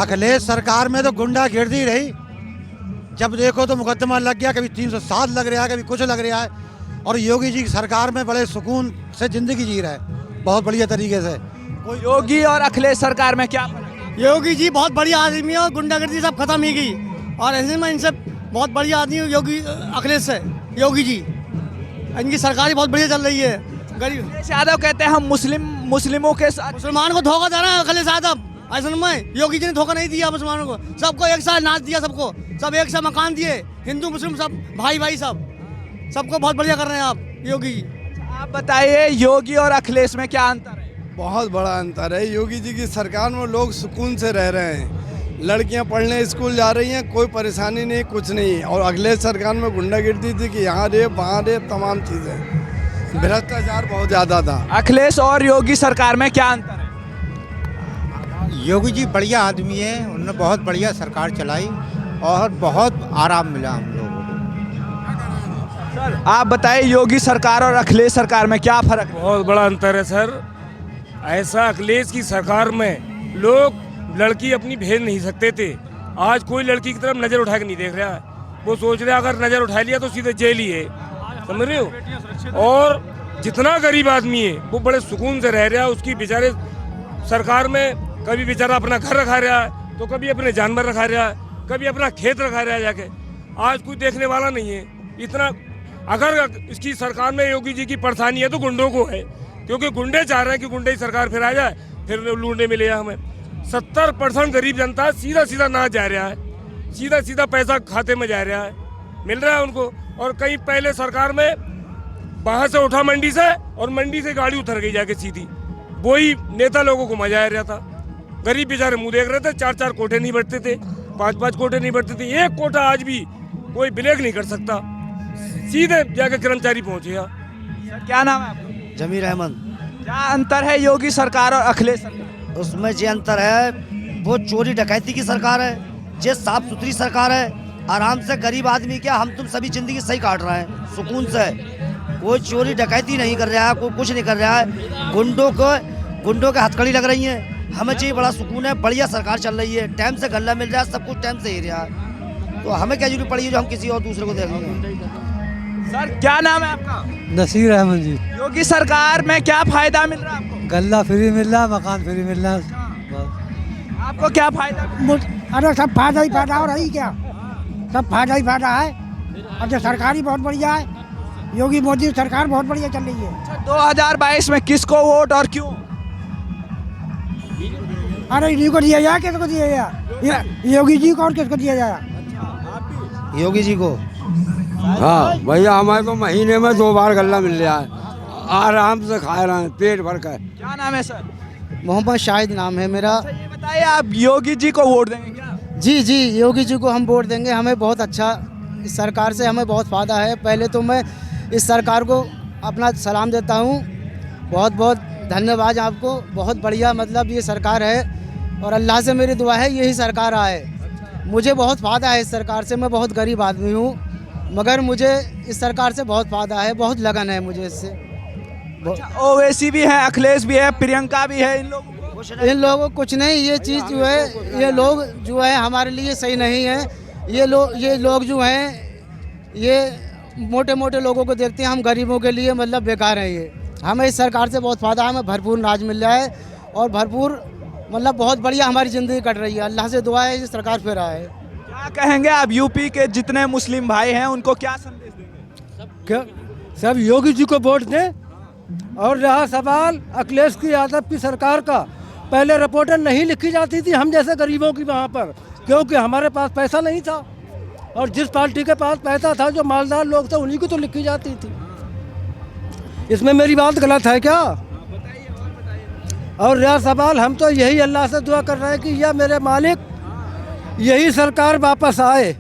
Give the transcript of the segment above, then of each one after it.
अखिलेश सरकार में तो गुंडागिर्दी रही। जब देखो तो मुकदमा लग गया, कभी 307 लग रहा है, कभी कुछ लग रहा है। और योगी जी की सरकार में बड़े सुकून से जिंदगी जी रहा है, बहुत बढ़िया तरीके से। योगी और अखिलेश सरकार में क्या फर्क है? योगी जी बहुत बढ़िया आदमी है और गुंडागर्दी सब खत्म ही गई। और ऐसे में इनसे बहुत बढ़िया आदमी है योगी, अखिलेश से योगी जी। इनकी सरकार ही बहुत बढ़िया चल रही है। गरीब अखिलेश यादव कहते हैं हम मुस्लिमों के साथ। मुसलमान को धोखा दे रहा है अखिलेश यादव। ऐसा में योगी जी ने धोखा नहीं दिया मुसलमानों को, सबको एक साथ नाच दिया, सबको सब एक साथ मकान दिए, हिंदू मुस्लिम सब भाई भाई सबको बहुत बढ़िया कर रहे हैं आप योगी जी। आप बताइए योगी और अखिलेश में क्या अंतर है? बहुत बड़ा अंतर है। योगी जी की सरकार में लोग सुकून से रह रहे हैं, लड़कियां पढ़ने स्कूल जा रही हैं, कोई परेशानी नहीं, कुछ नहीं। और अखिलेश सरकार में गुंडागिर्दी थी कि यहाँ रेप वहाँ रेप, तमाम चीज़ें, भ्रष्टाचार बहुत ज़्यादा था। अखिलेश और योगी सरकार में क्या अंतर है? योगी जी बढ़िया आदमी है, उन्होंने बहुत बढ़िया सरकार चलाई और बहुत आराम मिला हम लोगों को। सर आप बताइए योगी सरकार और अखिलेश सरकार में क्या फर्क है? बहुत बड़ा अंतर है सर। ऐसा अखिलेश की सरकार में लोग लड़की अपनी भेज नहीं सकते थे। आज कोई लड़की की तरफ नज़र उठा के नहीं देख रहा है। वो सोच रहा है अगर नज़र उठा लिया तो सीधे जेल ही है, समझ रहे हो। और जितना गरीब आदमी है वो बड़े सुकून से रह रहा है। उसकी बेचारे सरकार में कभी बेचारा अपना घर रखा रहा है, तो कभी अपने जानवर रखा रहा है, कभी अपना खेत रखा रहा है जाके। आज कोई देखने वाला नहीं है इतना। अगर इसकी सरकार में योगी जी की परेशानी है तो गुंडों को है, क्योंकि गुंडे चाह रहे हैं कि गुंडे की सरकार फिर आ जाए, फिर लूटने मिले हमें। 70% गरीब जनता सीधा सीधा ना जा रहा है, सीधा सीधा पैसा खाते में जा रहा है, मिल रहा है उनको। और कहीं पहले सरकार में बाहर से उठा मंडी से, और मंडी से गाड़ी उतर गई जाके सीधी, वही नेता लोगों को मजा आ रहा था। गरीब बेचारे मुंह देख रहे थे। 4-4 कोटे नहीं बढ़ते थे, 5-5 कोटे नहीं बढ़ते थे। एक कोटा आज भी कोई ब्लैक नहीं कर सकता, सीधे जाके कर्मचारी पहुंचेगा। क्या नाम है आपका? जमीर अहमद। क्या अंतर है योगी सरकार और अखिलेश सरकार? उसमें जो अंतर है वो चोरी डकैती की सरकार है, जो साफ सुथरी सरकार है। आराम से गरीब आदमी क्या हम तुम सभी जिंदगी सही काट रहे हैं सुकून से। कोई चोरी डकैती नहीं कर रहा है, कोई कुछ नहीं कर रहा है। गुंडों के हथकड़ी लग रही है। हमें चाहिए बड़ा सुकून है, बढ़िया सरकार चल रही है, टाइम से गल्ला मिल रहा है, सब कुछ टाइम से ही रहा है। तो हमें क्या जरूरत पड़ी है जो हम किसी और दूसरे को देख लेंगे। सर क्या नाम है आपका? नसीर अहमद जी। योगी सरकार में क्या फायदा मिल रहा है आपको? गल्ला फ्री मिल रहा, मकान फ्री मिल रहा। आपको क्या फायदा? अरे सब फायदा ही फायदा हो रही क्या, सब फायदा ही फायदा है। और जो सरकारी बहुत बढ़िया है, योगी मोदी सरकार बहुत बढ़िया चल रही है। 2022 में किसको वोट और क्यों? अरे इन्हीं को दिया जाए, किसको दिया जाए? योगी जी को। और किसको दिया जाए? योगी जी को। हाँ भैया, हमारे को महीने में 2 बार गल्ला मिल रहा है, आराम से खा रहे हैं पेट भर कर। क्या नाम है सर? मोहम्मद शाहिद नाम है मेरा। ये बताइए आप योगी जी को वोट देंगे क्या? जी जी, योगी जी को हम वोट देंगे। हमें बहुत अच्छा, इस सरकार से हमें बहुत फ़ायदा है। पहले तो मैं इस सरकार को अपना सलाम देता हूँ, बहुत बहुत धन्यवाद आपको। बहुत बढ़िया मतलब ये सरकार है, और अल्लाह से मेरी दुआ है यही सरकार आए। मुझे बहुत फ़ायदा है इस सरकार से। मैं बहुत गरीब आदमी हूँ, मगर मुझे इस सरकार से बहुत फ़ायदा है, बहुत लगन है मुझे इससे। ओवैसी भी है, अखिलेश भी है, प्रियंका भी है। इन लोगों को कुछ नहीं, ये चीज़ जो है, ये लोग जो है हमारे लिए सही नहीं है। ये लोग जो हैं ये मोटे मोटे लोगों को देखते हैं, हम गरीबों के लिए मतलब बेकार है ये। हमें इस सरकार से बहुत फ़ायदा है, हमें भरपूर अनाज मिल रहा है, और भरपूर मतलब बहुत बढ़िया हमारी ज़िंदगी कट रही है। अल्लाह से दुआ है ये सरकार फिर आए। क्या कहेंगे आप यूपी के जितने मुस्लिम भाई हैं उनको क्या संदेश देंगे? क्या सब योगी जी को वोट दें। और रहा सवाल अखिलेश की यादव की सरकार का, पहले रिपोर्टर नहीं लिखी जाती थी हम जैसे गरीबों की वहाँ पर, क्योंकि हमारे पास पैसा नहीं था। और जिस पार्टी के पास पैसा था, जो मालदार लोग थे, उन्हीं को तो लिखी जाती थी। इसमें मेरी बात गलत है क्या? और रहा सवाल, हम तो यही अल्लाह से दुआ कर रहे हैं कि यह मेरे मालिक यही सरकार वापस आए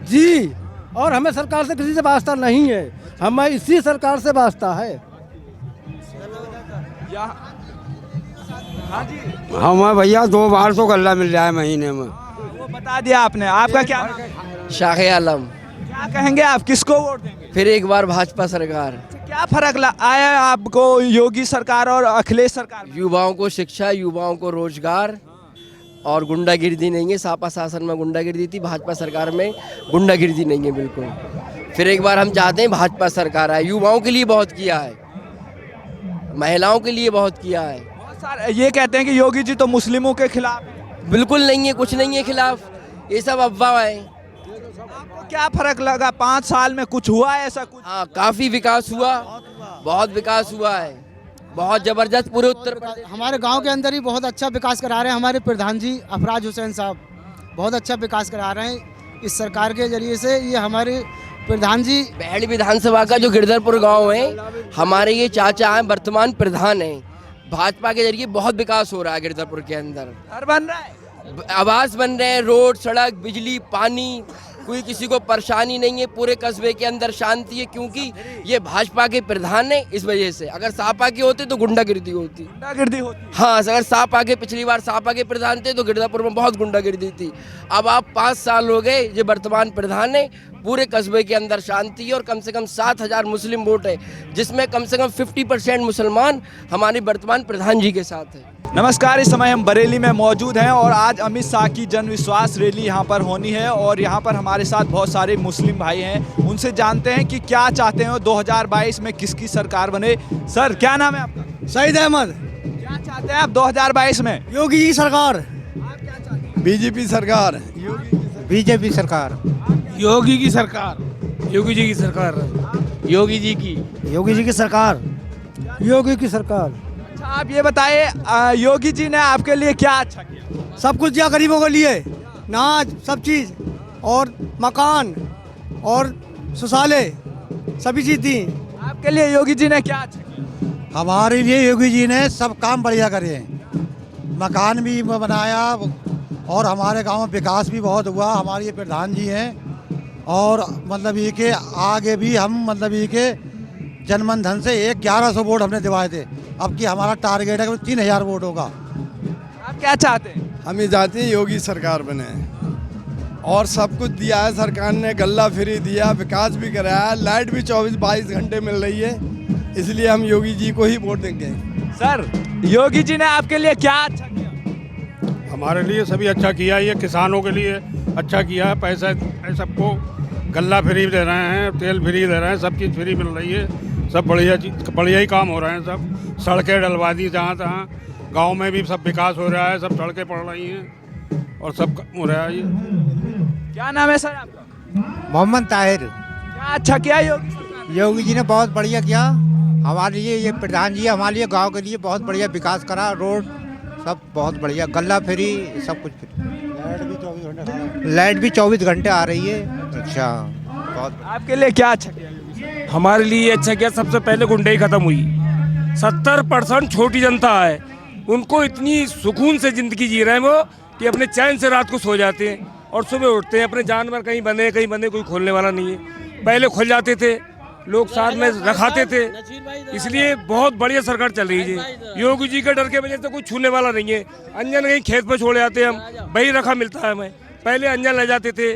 जी। और हमें सरकार से किसी से वास्ता नहीं है, हमें इसी सरकार से वास्ता है। हमें भैया 2 बार तो गल्ला मिल रहा है महीने में। वो बता दिया आपने। आपका क्या नाम है? शाखे आलम। क्या कहेंगे आप, किसको वोट देंगे? फिर एक बार भाजपा सरकार। क्या फर्क आया आपको योगी सरकार और अखिलेश सरकार में? युवाओं को शिक्षा, युवाओं को रोजगार, और गुंडागिर्दी नहीं है। सपा शासन में गुंडागिर्दी थी, भाजपा सरकार में गुंडागिर्दी नहीं है बिल्कुल। फिर एक बार हम चाहते हैं भाजपा सरकार आए। युवाओं के लिए बहुत किया है, महिलाओं के लिए बहुत किया है। बहुत सारे ये कहते हैं कि योगी जी तो मुस्लिमों के खिलाफ हैं। बिल्कुल नहीं है, कुछ नहीं है खिलाफ, ये सब अफवाह है। आपको क्या फर्क लगा 5 साल में, कुछ हुआ है ऐसा कुछ? हाँ, काफ़ी विकास हुआ, बहुत विकास हुआ है, बहुत ज़बरदस्त पूरे उत्तर प्रदेश। हमारे गांव के अंदर ही बहुत अच्छा विकास करा रहे हैं हमारे प्रधान जी अफराज हुसैन साहब, बहुत अच्छा विकास करा रहे हैं इस सरकार के जरिए से। ये हमारे प्रधान जी बेहड़ विधानसभा का जो गिरधरपुर गांव है, हमारे ये चाचा हैं, वर्तमान प्रधान हैं। भाजपा के जरिए बहुत विकास हो रहा है गिरधरपुर के अंदर। घर बन रहा है, आवास बन रहे हैं, रोड, सड़क, बिजली, पानी, कोई किसी को परेशानी नहीं है। पूरे कस्बे के अंदर शांति है, क्योंकि ये भाजपा के प्रधान है, इस वजह से। अगर सपा के होते तो गुंडागिर्दी होती। गुंडागिर्दी होती। हाँ, अगर सपा के पिछली बार सपा के प्रधान थे तो गिरधापुर में बहुत गुंडागिर्दी थी। अब आप 5 साल हो गए, ये वर्तमान प्रधान है, पूरे कस्बे के अंदर शांति है और कम से कम 7,000 मुस्लिम वोट है, जिसमें कम से कम 50% मुसलमान हमारे वर्तमान प्रधान जी के साथ है। नमस्कार, इस समय हम बरेली में मौजूद हैं और आज अमित शाह की जन विश्वास रैली यहाँ पर होनी है और यहाँ पर हमारे साथ बहुत सारे मुस्लिम भाई हैं। उनसे जानते हैं कि क्या चाहते हैं 2022 में किसकी सरकार बने। सर, क्या नाम है आपका? सईद अहमद। क्या चाहते हैं आप 2022 में? योगी जी सरकार। आप क्या चाहते हैं? बीजेपी सरकार। बीजेपी सरकार। योगी की सरकार, योगी जी की सरकार, योगी जी की। योगी जी की सरकार। योगी की सरकार। अच्छा, आप ये बताइए योगी जी ने आपके लिए क्या अच्छा किया? सब कुछ दिया गरीबों के लिए, नाज, सब चीज़, और मकान और शौचालय, सभी चीज़ दी। आपके लिए योगी जी ने क्या अच्छा किया? हमारे लिए योगी जी ने सब काम बढ़िया करे हैं। मकान भी बनाया और हमारे गांव में विकास भी बहुत हुआ। हमारे ये प्रधान जी हैं और मतलब ये के आगे भी हम मतलब ये के जनमन धन से 1100 वोट हमने दिवाए थे। अब की हमारा टारगेट है कि 3000 वोट होगा। आप क्या चाहते हैं? हम ये चाहते हैं योगी सरकार बने और सब कुछ दिया है सरकार ने। गल्ला फ्री दिया, विकास भी कराया, लाइट भी 24-22 घंटे मिल रही है, इसलिए हम योगी जी को ही वोट देंगे। सर, योगी जी ने आपके लिए क्या अच्छा किया? हमारे लिए सभी अच्छा किया, ये किसानों के लिए अच्छा किया है। पैसा सबको गल्ला फ्री दे रहे हैं, तेल फ्री दे रहे हैं, सब चीज़ फ्री मिल रही है। सब बढ़िया ही काम हो रहे हैं। सब सड़कें डलवा दी जहाँ तहाँ, गांव में भी सब विकास हो रहा है, सब सड़कें पड़ रही हैं और सब हो रहा है। ये क्या नाम है सर आपका? मोहम्मद ताहिर। क्या अच्छा किया योगी सरकार ने? योगी जी ने बहुत बढ़िया किया हमारे लिए। ये प्रधान जी हमारे लिए गांव के लिए बहुत बढ़िया विकास करा, रोड सब बहुत बढ़िया, गल्ला फ्री, सब कुछ फ्री, लाइट भी 24 घंटे आ रही है। अच्छा, बहुत। आपके लिए क्या अच्छा किया योगी सरकार? हमारे लिए अच्छा किया। सबसे पहले गुंडाई खत्म हुई। 70% छोटी जनता है, उनको इतनी सुकून से जिंदगी जी रहे हैं वो कि अपने चैन से रात को सो जाते हैं और सुबह उठते हैं। अपने जानवर कहीं बंधे कोई खोलने वाला नहीं है। पहले खुल जाते थे, लोग साथ में रखाते थे, इसलिए बहुत बढ़िया सरकार चल रही है। योगी जी के डर के वजह से कोई छूने वाला नहीं है। अंजन कहीं खेत पर छोड़ जाते हम, वही रखा मिलता है हमें। पहले अंजन ले जाते थे,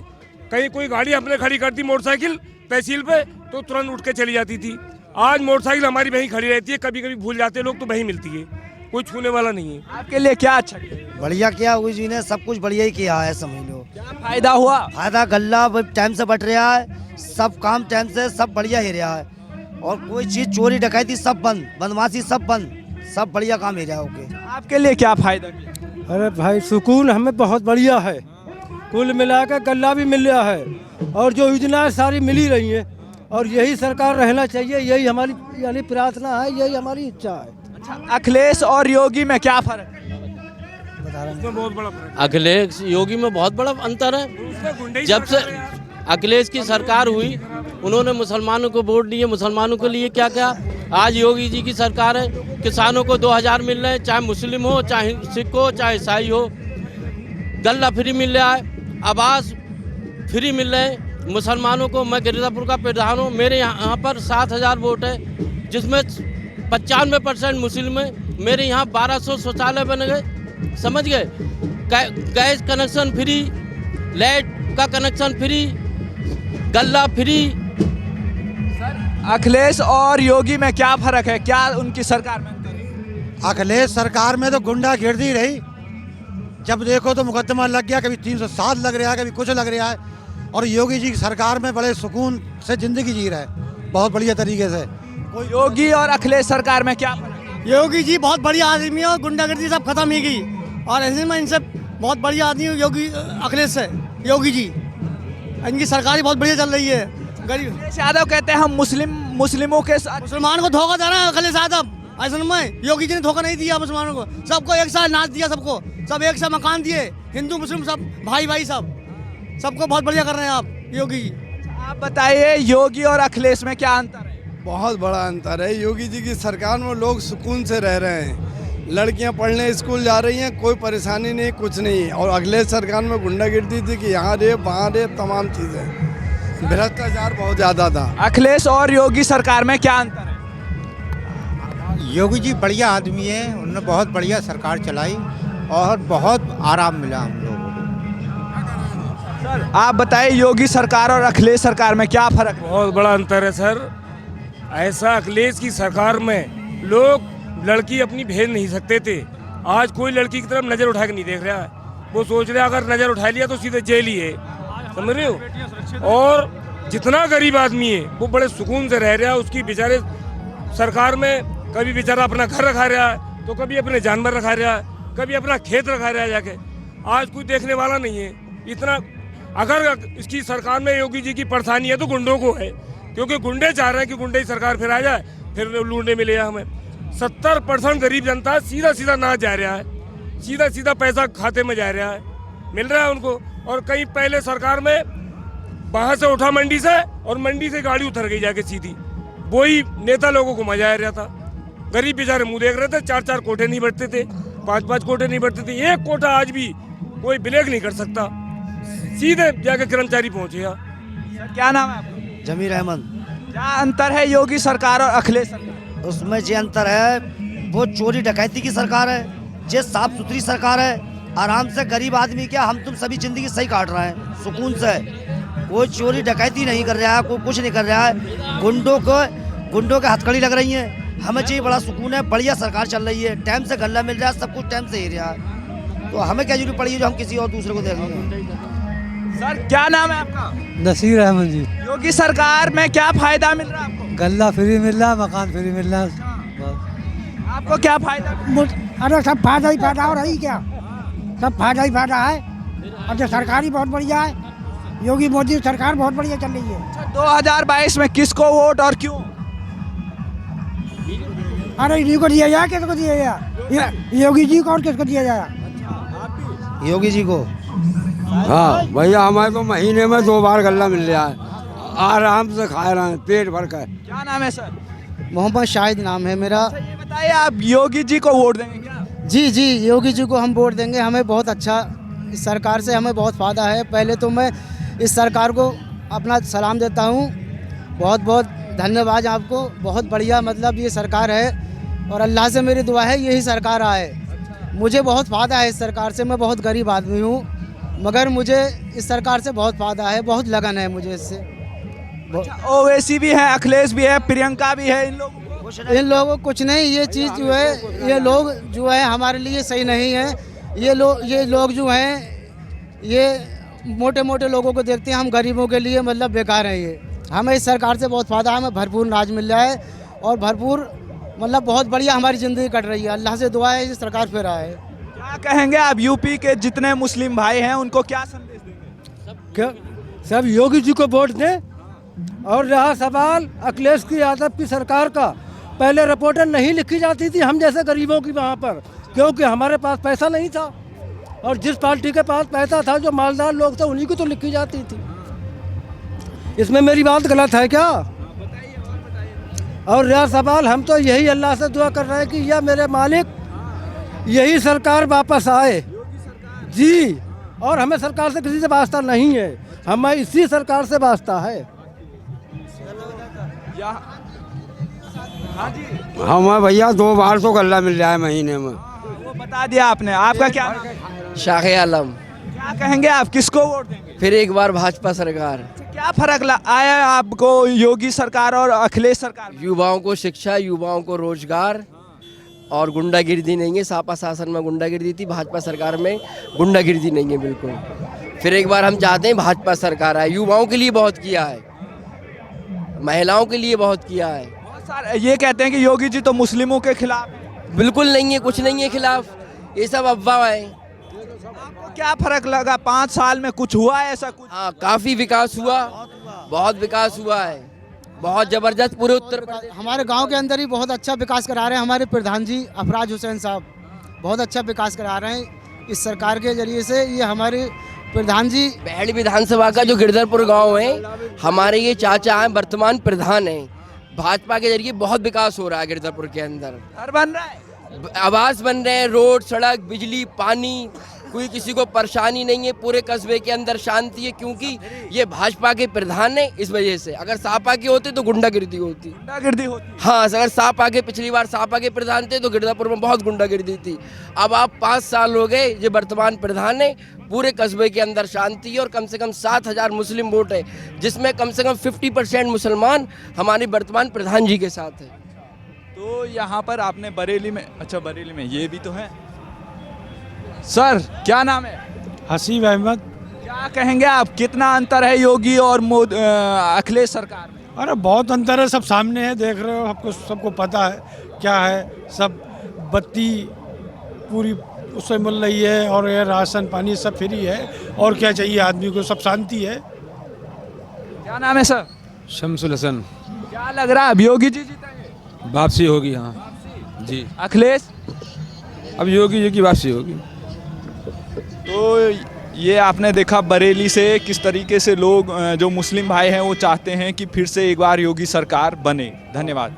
कहीं कोई गाड़ी हमने खड़ी कर दी मोटरसाइकिल तहसील पे तो तुरंत उठ के चली जाती थी। आज मोटरसाइकिल हमारी वहीं खड़ी रहती है, कभी कभी भूल जाते लोग तो वहीं मिलती है, कोई छूने वाला नहीं है। आपके लिए क्या अच्छा किया? बढ़िया किया योगी जी ने, सब कुछ बढ़िया ही किया है, समझ लो। क्या फायदा हुआ? फायदा गल्ला टाइम से बट रहा है, सब काम टाइम से, सब बढ़िया ही रहा है और कोई चीज़ चोरी डकैती सब बंद, बदमाशी सब बंद, सब बढ़िया काम ही रहा। ओके, आपके लिए क्या फायदा किया? अरे भाई, सुकून हमें बहुत बढ़िया है। कुल मिलाकर गल्ला भी मिल रहा है और जो योजनाएं सारी मिल ही रही हैं और यही सरकार रहना चाहिए, यही हमारी यानी प्रार्थना है, यही हमारी इच्छा है। अच्छा, अखिलेश और योगी में क्या फर्क है? बहुत बड़ा फर्क अखिलेश योगी में बहुत बड़ा अंतर है। है। जब से अखिलेश की सरकार हुई, उन्होंने मुसलमानों को वोट दिए, मुसलमानों के लिए क्या क्या। आज योगी जी की सरकार है, किसानों को 2000 मिल रहे हैं, चाहे मुस्लिम हो, चाहे सिख हो, चाहे ईसाई हो। गल्ला फ्री मिल रहा है, आवास फ्री मिल रहे हैं मुसलमानों को। मैं गिरधापुर का प्रधान हूँ, मेरे यहाँ पर 7000 वोट है, जिसमें 95% मुस्लिम है। मेरे यहाँ 1200 शौचालय बन गए, समझ गए। गैस कनेक्शन फ्री, लाइट का कनेक्शन फ्री, गल्ला फ्री। अखिलेश और योगी में क्या फर्क है? क्या उनकी सरकार में अंतर है? अखिलेश सरकार में तो गुंडागिर्दी रही, जब देखो तो मुकदमा लग गया, कभी 307 लग रहा है, कभी कुछ लग रहा है। और योगी जी की सरकार में बड़े सुकून से ज़िंदगी जी रहा है, बहुत बढ़िया तरीके से। योगी और अखिलेश सरकार में क्या फर्क है? योगी जी बहुत बढ़िया आदमी है और गुंडागर्दी सब खत्म ही गई। और ऐसे में इनसे बहुत बढ़िया आदमी है योगी अखिलेश से। योगी जी इनकी सरकार ही बहुत बढ़िया चल रही है। गरीब अखिलेश यादव कहते हैं हम मुस्लिमों के साथ। मुसलमान को धोखा दे रहा है अखिलेश यादव। ऐसा में योगी जी ने धोखा नहीं दिया मुसलमानों को, सबको एक साथ नाच दिया, सबको सब एक साथ मकान दिए, हिंदू मुस्लिम सब भाई भाई सबको बहुत बढ़िया कर रहे हैं आप योगी जी। आप बताइए योगी और अखिलेश में क्या अंतर है? बहुत बड़ा अंतर है। योगी जी की सरकार में लोग सुकून से रह रहे हैं, लड़कियां पढ़ने स्कूल जा रही हैं, कोई परेशानी नहीं, कुछ नहीं। और अखिलेश सरकार में गुंडागिर्दी थी कि यहाँ रेप वहाँ रेप, तमाम चीज़ें, भ्रष्टाचार बहुत ज़्यादा था। अखिलेश और योगी सरकार में क्या अंतर है? योगी जी बढ़िया आदमी है, उन्होंने बहुत बढ़िया सरकार चलाई और बहुत आराम मिला हम लोगों को। सर आप बताइए योगी सरकार और अखिलेश सरकार में क्या फर्क है? बहुत बड़ा अंतर है सर। ऐसा अखिलेश की सरकार में लोग लड़की अपनी भेज नहीं सकते थे। आज कोई लड़की की तरफ नज़र उठा के नहीं देख रहा है। वो सोच रहा है अगर नज़र उठा लिया तो सीधे जेल ही है, समझ रहे हो। और जितना गरीब आदमी है वो बड़े सुकून से रह रहा है। उसकी बेचारे सरकार में कभी बेचारा अपना घर रखा रहा है, तो कभी अपने जानवर रखा रहा है, कभी अपना खेत रखा रहा है जाके। आज कोई देखने वाला नहीं है इतना। अगर इसकी सरकार में योगी जी की परेशानी है तो गुंडों को है, क्योंकि गुंडे चाह रहे हैं कि गुंडे की सरकार फिर आ जाए, फिर लूटने मिले हमें। 70% गरीब जनता सीधा सीधा नाच जा रहा है, सीधा सीधा पैसा खाते में जा रहा है, मिल रहा है उनको। और कहीं पहले सरकार में वहाँ से उठा मंडी से, और मंडी से गाड़ी उतर गई जाके सीधी, वही नेता लोगों को मजा आ रहा था। गरीब बेचारे मुंह देख रहे थे। 4-4 कोठे नहीं बढ़ते थे, 5-5 कोठे नहीं बढ़ते थे। एक कोठा आज भी कोई ब्लैक नहीं कर सकता, सीधे जाके कर्मचारी पहुंचे। सर क्या नाम है आपका? जमीर अहमद। क्या अंतर है योगी सरकार और अखिलेश सरकार? उसमें जो अंतर है वो चोरी डकैती की सरकार है, जो साफ सुथरी सरकार है। आराम से गरीब आदमी क्या हम तुम सभी जिंदगी सही काट रहे हैं सुकून से। कोई चोरी डकैती नहीं कर रहा है, कोई कुछ नहीं कर रहा है। गुंडों के हथकड़ी लग रही है। हमें चाहिए बड़ा सुकून है, बढ़िया सरकार चल रही है, टाइम से गल्ला मिल रहा है, सब कुछ टाइम से ही रहा है। तो हमें क्या जरूरत पड़ी है जो हम किसी और दूसरे को देख लेंगे। सर क्या नाम है आपका? नसीर अहमद जी। योगी सरकार में क्या फायदा मिल रहा है आपको? गल्ला फ्री मिल रहा है, मकान फ्री मिल रहा है। आपको क्या फायदा? अरे सब फायदा ही फायदा हो रही क्या, सब फायदा ही फायदा है। और जो सरकार ही बहुत बढ़िया है, योगी मोदी सरकार बहुत बढ़िया चल रही है। 2022 में किसको वोट और क्यों? अरे इन्हीं को दिया जाए, किसको दिया जाए? योगी जी को। और किसको दिया जाए? योगी जी को। हाँ भैया, हमारे तो महीने में 2 बार गल्ला मिल रहा है, आराम से खा रहे हैं पेट भर कर। क्या नाम है सर? मोहम्मद शाहिद नाम है मेरा। ये बताइए आप योगी जी को वोट देंगे क्या? जी योगी जी को हम वोट देंगे। हमें बहुत अच्छा, इस सरकार से हमें बहुत फ़ायदा है। पहले तो मैं इस सरकार को अपना सलाम देता हूँ, बहुत बहुत धन्यवाद आपको। बहुत बढ़िया मतलब ये सरकार है, और अल्लाह से मेरी दुआ है यही सरकार आए। मुझे बहुत फ़ायदा है इस सरकार से। मैं बहुत गरीब आदमी हूँ, मगर मुझे इस सरकार से बहुत फ़ायदा है, बहुत लगन है मुझे इससे। ओवैसी भी है, अखिलेश भी है, प्रियंका भी है। इन लोगों को कुछ नहीं, ये चीज़ जो है, ये लोग जो है हमारे लिए सही नहीं है। ये लोग जो हैं ये मोटे मोटे लोगों को देखते हैं, हम गरीबों के लिए मतलब बेकार है ये। हमें इस सरकार से बहुत फ़ायदा है, हमें भरपूर अनाज मिल रहा है, और भरपूर मतलब बहुत बढ़िया हमारी ज़िंदगी कट रही है। अल्लाह से दुआ है ये सरकार फिर आए। क्या कहेंगे आप यूपी के जितने मुस्लिम भाई हैं उनको क्या संदेश देंगे? सब योगी जी को वोट दें। और रहा सवाल अखिलेश यादव की सरकार का, पहले रिपोर्टर नहीं लिखी जाती थी हम जैसे गरीबों की वहाँ पर, क्योंकि हमारे पास पैसा नहीं था। और जिस पार्टी के पास पैसा था, जो मालदार लोग थे, उन्हीं को तो लिखी जाती थी। इसमें मेरी बात गलत है क्या? और रहा सवाल, हम तो यही अल्लाह से दुआ कर रहे हैं कि यह मेरे मालिक यही सरकार वापस आए जी। और हमें सरकार से किसी से वास्ता नहीं है, हमें इसी सरकार से वास्ता है। हमें भैया 2 बार तो गल्ला मिल रहा है महीने में। वो बता दिया आपने। आपका क्या नाम है? शाहे आलम। क्या कहेंगे आप, किसको वोट देंगे? फिर एक बार भाजपा सरकार। क्या फर्क आया आपको योगी सरकार और अखिलेश सरकार में? युवाओं को शिक्षा, युवाओं को रोजगार, और गुंडागिर्दी नहीं है। सपा शासन में गुंडागिर्दी थी, भाजपा सरकार में गुंडागिर्दी नहीं है बिल्कुल। फिर एक बार हम चाहते हैं भाजपा सरकार आए। युवाओं के लिए बहुत किया है, महिलाओं के लिए बहुत किया है। बहुत सारे ये कहते हैं कि योगी जी तो मुस्लिमों के खिलाफ हैं। बिल्कुल नहीं है, कुछ नहीं है खिलाफ, ये सब अफवाह है। आपको क्या फर्क लगा 5 साल में, कुछ हुआ है ऐसा कुछ? हाँ, काफ़ी विकास हुआ, बहुत विकास हुआ है, बहुत ज़बरदस्त पूरे उत्तर प्रदेश। हमारे गांव के अंदर ही बहुत अच्छा विकास करा रहे हैं हमारे प्रधान जी अफराज हुसैन साहब, बहुत अच्छा विकास करा रहे हैं इस सरकार के जरिए से। ये हमारे प्रधान जी बेहड़ विधानसभा का जो गिरधरपुर गांव है, हमारे ये चाचा हैं, वर्तमान प्रधान हैं। भाजपा के जरिए बहुत विकास हो रहा है गिरधरपुर के अंदर। घर बन रहा है, आवास बन रहे हैं, रोड, सड़क, बिजली, पानी, कोई किसी को परेशानी नहीं है। पूरे कस्बे के अंदर शांति है, क्योंकि ये भाजपा के प्रधान है, इस वजह से। अगर सपा के होते तो गुंडागिर्दी होती। गुंडागिर्दी होती। हाँ, अगर सपा के पिछली बार सपा के प्रधान थे तो गिरधापुर में बहुत गुंडागिर्दी थी। अब आप 5 साल हो गए, ये वर्तमान प्रधान है, पूरे कस्बे के अंदर शांति है और कम से कम 7,000 मुस्लिम वोट है, जिसमें कम से कम 50% मुसलमान हमारे वर्तमान प्रधान जी के साथ है। तो यहाँ पर आपने बरेली में, अच्छा बरेली में ये भी तो है। सर क्या नाम है? हसीब अहमद। क्या कहेंगे आप, कितना अंतर है योगी और अखिलेश सरकार में? अरे बहुत अंतर है, सब सामने है, देख रहे हो, आपको सबको पता है क्या है। सब बत्ती पूरी उससे मिल रही है और ये राशन पानी सब फ्री है, और क्या चाहिए आदमी को, सब शांति है। क्या नाम है सर? शमसुल हसन। क्या लग रहा है अब योगी जी जीतेंगे? वापसी होगी, हाँ जी। अखिलेश? अब योगी जी की वापसी होगी। तो ये आपने देखा बरेली से किस तरीके से लोग जो मुस्लिम भाई हैं वो चाहते हैं कि फिर से एक बार योगी सरकार बने। धन्यवाद।